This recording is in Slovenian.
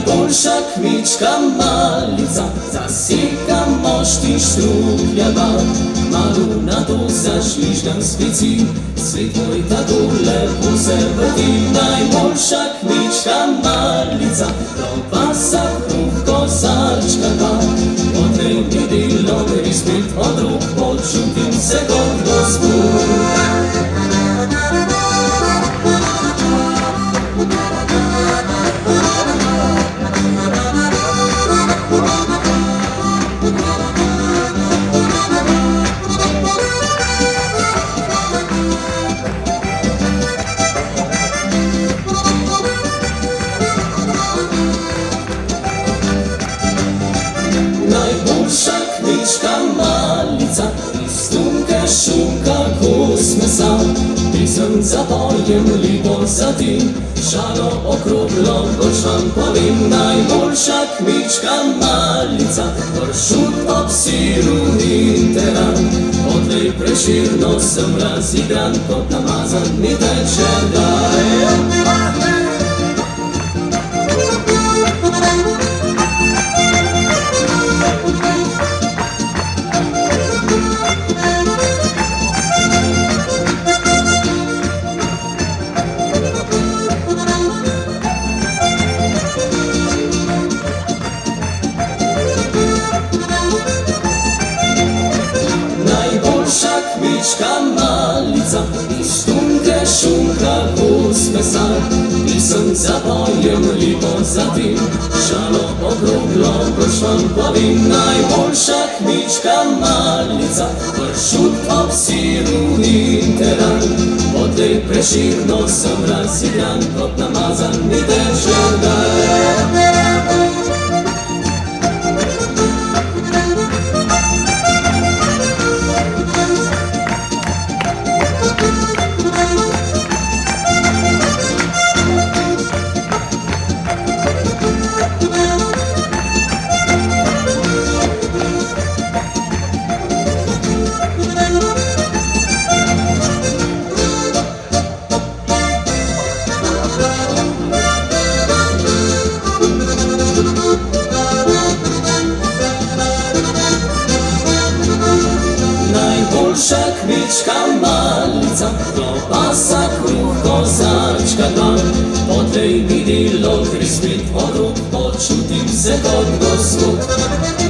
Najboljša kmička malica, zasika mošti štruhljava. Kmalu na to zažvižgam spici, svet moj tako lepo se vrti. Najboljša kmička malica, do pasa kruh kozarčka dva. Potem videlo, ker spet od rok počutim se kot gospod. Najboljša kmička malica, iz tunke šunka kos mesa. Pisem zapojem lepo za ti, šalo okroglo boš vam povem. Najboljša kmička malica, pršut ob siru in teran. Odlej Prešerno sem razigran, kot namazan mi teče daj. Najboljša kmička malica, iz tunke šunka kos mesa. Pisem zapojem lepo za ti, šalo okroglo boš vam povem. Najboljša kmička malica, pršut ob siru in teran. Odlej Prešerno sem razigran, kot namazan mi teče daj. Najboljša kmička malica, do pasa kruh kozarčka dva. Odlej mi delo, ker spet od rok počutim se kot gospod.